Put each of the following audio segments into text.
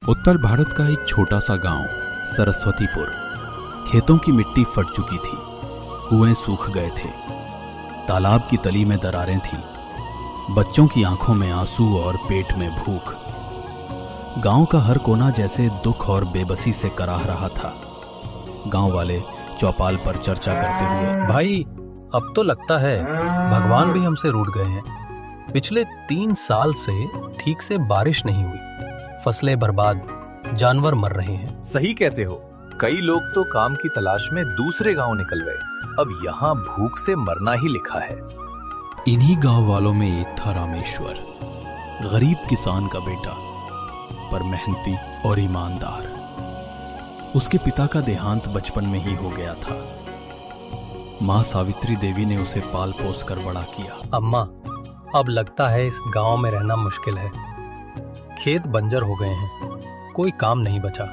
उत्तर भारत का एक छोटा सा गांव सरस्वतीपुर। खेतों की मिट्टी फट चुकी थी, कुएं सूख गए थे, तालाब की तली में दरारें थीं, बच्चों की आंखों में आंसू और पेट में भूख। गांव का हर कोना जैसे दुख और बेबसी से कराह रहा था। गांव वाले चौपाल पर चर्चा करते हुए, भाई, अब तो लगता है भगवान भी हमसे रूठ गए हैं। पिछले 3 साल से ठीक से बारिश नहीं हुई, फसलें बर्बाद, जानवर मर रहे हैं। सही कहते हो। कई लोग तो काम की तलाश में दूसरे गांव निकल गए। अब यहाँ भूख से मरना ही लिखा है। इन्हीं गांव वालों में एक था रामेश्वर, गरीब किसान का बेटा, पर मेहनती और ईमानदार। उसके पिता का देहांत बचपन में ही हो गया था। मां सावित्री देवी ने उसे पाल पोस कर बड़ा किया। अम्मा, अब लगता है इस गांव में रहना मुश्किल है। खेत बंजर हो गए हैं, कोई काम नहीं बचा।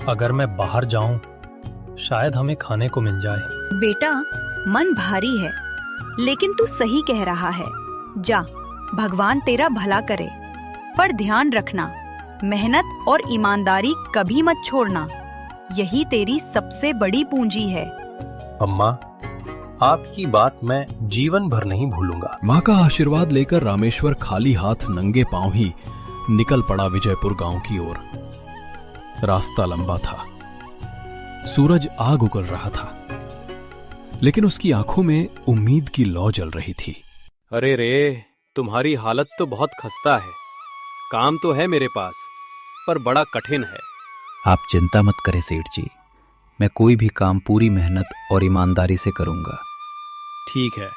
अगर मैं बाहर जाऊं, शायद हमें खाने को मिल जाए। बेटा, मन भारी है, लेकिन तू सही कह रहा है। जा, भगवान तेरा भला करे, पर ध्यान रखना, मेहनत और ईमानदारी कभी मत छोड़ना। यही तेरी सबसे बड़ी पूंजी है। अम्मा, आपकी बात मैं जीवन भर नहीं भूलूंगा। मां का आशीर्वाद लेकर रामेश्वर खाली हाथ नंगे पांव ही निकल पड़ा विजयपुर गांव की ओर। रास्ता लंबा था, सूरज आग उगल रहा था, लेकिन उसकी आंखों में उम्मीद की लौ जल रही थी। अरे रे, तुम्हारी हालत तो बहुत खस्ता है। काम तो है मेरे पास, पर बड़ा कठिन है। आप चिंता मत करें सेठ जी, मैं कोई भी काम पूरी मेहनत और ईमानदारी से करूंगा। ठीक है,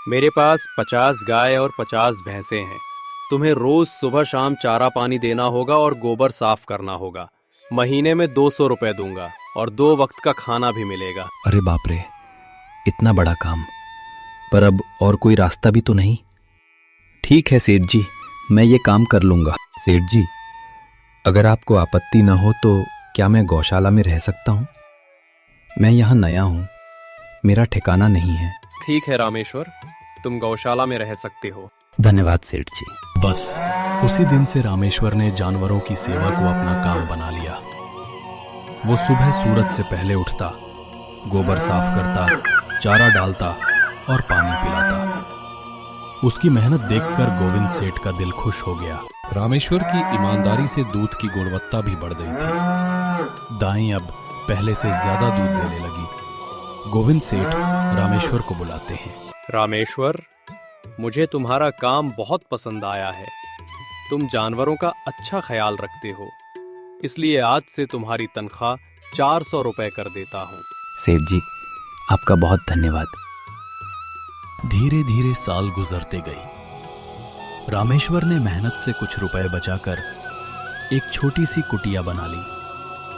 मेरे पास 50 गाय और 50 भैंसे हैं। तुम्हें रोज सुबह शाम चारा पानी देना होगा और गोबर साफ करना होगा। महीने में 200 रुपए दूंगा और 2 वक्त का खाना भी मिलेगा। अरे बाप रे, इतना बड़ा काम! पर अब और कोई रास्ता भी तो नहीं। ठीक है सेठ जी, मैं ये काम कर लूंगा। सेठ जी, अगर आपको आपत्ति न हो तो क्या मैं गौशाला में रह सकता हूँ? मैं यहाँ नया हूँ, मेरा ठिकाना नहीं है। ठीक है रामेश्वर, तुम गौशाला में रह सकते हो। धन्यवाद सेठ जी। बस उसी दिन से रामेश्वर ने जानवरों की सेवा को अपना काम बना लिया। वो सुबह सूरज से पहले उठता, गोबर साफ करता, चारा डालता और पानी पिलाता। उसकी मेहनत देखकर गोविंद सेठ का दिल खुश हो गया। रामेश्वर की ईमानदारी से दूध की गुणवत्ता भी बढ़ गई थी। दाएं अब पहले से ज्यादा दूध देने लगी। गोविंद सेठ रामेश्वर को बुलाते हैं। रामेश्वर, मुझे तुम्हारा काम बहुत पसंद आया है। तुम जानवरों का अच्छा ख्याल रखते हो, इसलिए आज से तुम्हारी तनख्वाह 400 रुपए कर देता हूँ। सेठ जी, आपका बहुत धन्यवाद। धीरे धीरे साल गुजरते गए। रामेश्वर ने मेहनत से कुछ रुपए बचाकर एक छोटी सी कुटिया बना ली।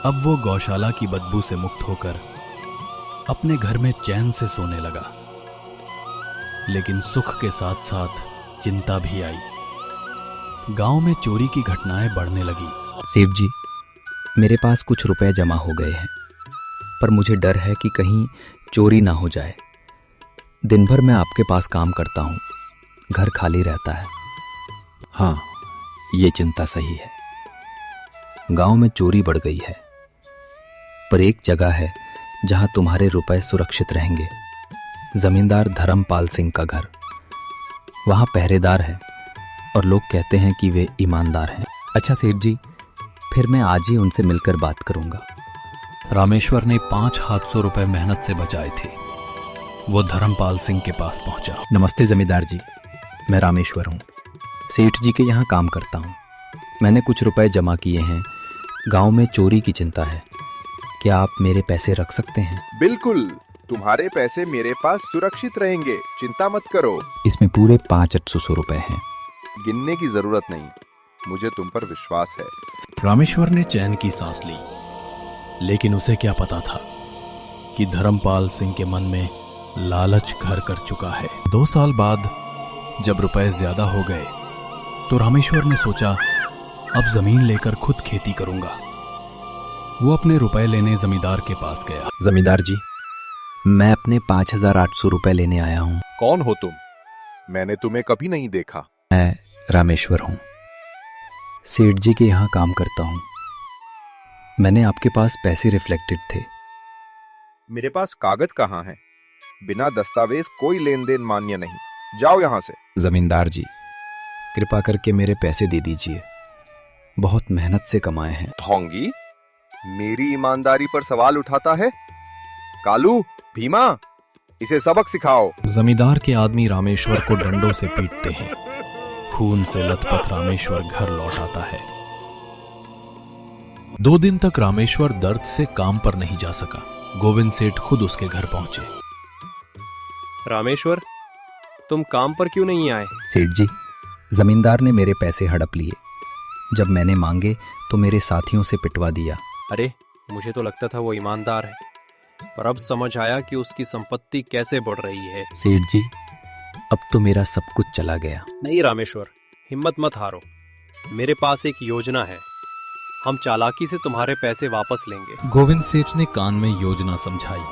अब वो गौशाला की बदबू से मुक्त होकर अपने घर में चैन से सोने लगा। लेकिन सुख के साथ साथ चिंता भी आई। गांव में चोरी की घटनाएं बढ़ने लगी। सेठ जी, मेरे पास कुछ रुपए जमा हो गए हैं, पर मुझे डर है कि कहीं चोरी ना हो जाए। दिन भर मैं आपके पास काम करता हूँ, घर खाली रहता है। हाँ, ये चिंता सही है। गांव में चोरी बढ़ गई है, पर एक जगह है जहां तुम्हारे रुपए सुरक्षित रहेंगे। जमींदार धर्मपाल सिंह का घर। वहां पहरेदार है और लोग कहते हैं कि वे ईमानदार हैं। अच्छा सेठ जी, फिर मैं आज ही उनसे मिलकर बात करूंगा। रामेश्वर ने 500 रुपए मेहनत से बचाए थे। वो धर्मपाल सिंह के पास पहुंचा। नमस्ते जमींदार जी, मैं रामेश्वर हूँ, सेठ जी के यहाँ काम करता हूँ। मैंने कुछ रुपए जमा किए हैं। गांव में चोरी की चिंता है, क्या आप मेरे पैसे रख सकते हैं? बिल्कुल, तुम्हारे पैसे मेरे पास सुरक्षित रहेंगे, चिंता मत करो। इसमें पूरे 500 रुपए हैं। गिनने की जरूरत नहीं, मुझे तुम पर विश्वास है। रामेश्वर ने चैन की सांस ली, लेकिन उसे क्या पता था कि धर्मपाल सिंह के मन में लालच घर कर चुका है। 2 साल बाद जब रुपए ज्यादा हो गए तो रामेश्वर ने सोचा, अब जमीन लेकर खुद खेती करूंगा। वो अपने रुपए लेने जमींदार के पास गया। जमींदार जी, मैं अपने 5800 रुपए लेने आया हूँ। कौन हो तुम? मैंने तुम्हें कभी नहीं देखा। मैं रामेश्वर हूँ। सेठ जी के यहाँ काम करता हूँ। मैंने आपके पास पैसे रिफ्लेक्टेड थे। मेरे पास कागज कहाँ है? बिना दस्तावेज कोई लेन देन मान्य नहीं। जाओ यहाँ से। जमींदार जी, कृपा करके मेरे पैसे दे दीजिए। बहुत मेहनत से कमाए हैं। ढोंगी, मेरी ईमानदारी पर सवाल उठाता है? कालू, भीमा, इसे सबक सिखाओ। जमींदार के आदमी रामेश्वर को डंडों से पीटते हैं। खून से लथपथ रामेश्वर घर लौट आता है। 2 दिन तक रामेश्वर दर्द से काम पर नहीं जा सका। गोविंद सेठ खुद उसके घर पहुंचे। रामेश्वर, तुम काम पर क्यों नहीं आए? सेठ जी, जमींदार ने मेरे पैसे हड़प लिए। जब मैंने मांगे तो मेरे साथियों से पिटवा दिया। अरे, मुझे तो लगता था वो ईमानदार है, पर अब समझ आया कि उसकी संपत्ति कैसे बढ़ रही है। सेठ जी, अब तो मेरा सब कुछ चला गया। नहीं रामेश्वर, हिम्मत मत हारो। मेरे पास एक योजना है। हम चालाकी से तुम्हारे पैसे वापस लेंगे। गोविंद सेठ ने कान में योजना समझाई।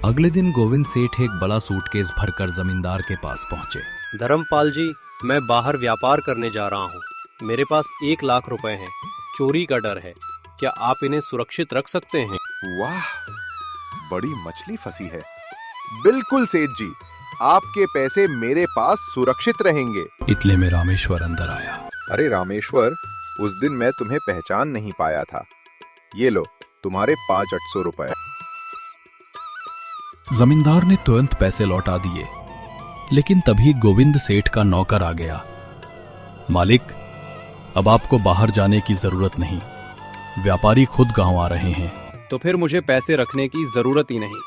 अगले दिन गोविंद सेठ एक बड़ा सूटकेस भरकर जमींदार के पास पहुंचे। धर्मपाल जी, मैं बाहर व्यापार करने जा रहा हूँ। मेरे पास 1 लाख रुपए हैं। चोरी का डर है। क्या आप इन्हें सुरक्षित रख सकते हैं? वाह, बड़ी मछली फंसी है। बिल्कुल सेठ जी, आपके पैसे मेरे पास सुरक्षित रहेंगे। इतने में रामेश्वर अंदर आया। अरे रामेश्वर, उस दिन मैं तुम्हें पहचान नहीं पाया था। ये लो, तुम्हारे 5,800 रुपए। जमींदार ने तुरंत पैसे लौटा दिए, लेकिन तभी गोविंद सेठ का नौकर आ गया। मालिक, अब आपको बाहर जाने की जरूरत नहीं। व्यापारी खुद गांव आ रहे हैं। तो फिर मुझे पैसे रखने की जरूरत ही नहीं।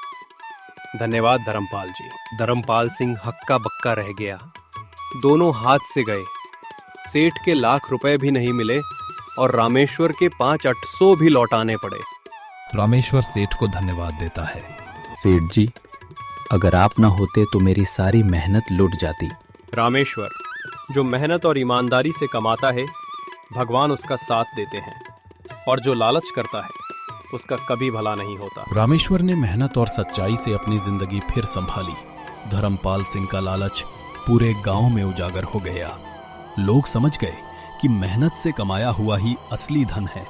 धन्यवाद धर्मपाल जी। धर्मपाल सिंह हक्का बक्का रह गया। दोनों हाथ से गए। सेठ के 1 लाख रुपए भी नहीं मिले और रामेश्वर के 5,800 भी लौटाने पड़े। रामेश्वर सेठ को धन्यवाद देता है। सेठ जी, अगर आप ना होते तो मेरी सारी मेहनत लुट जाती। रामेश्वर, जो मेहनत और ईमानदारी से कमाता है, भगवान उसका साथ देते हैं, और जो लालच करता है उसका कभी भला नहीं होता। रामेश्वर ने मेहनत और सच्चाई से अपनी जिंदगी फिर संभाली। धर्मपाल सिंह का लालच पूरे गांव में उजागर हो गया। लोग समझ गए कि मेहनत से कमाया हुआ ही असली धन है।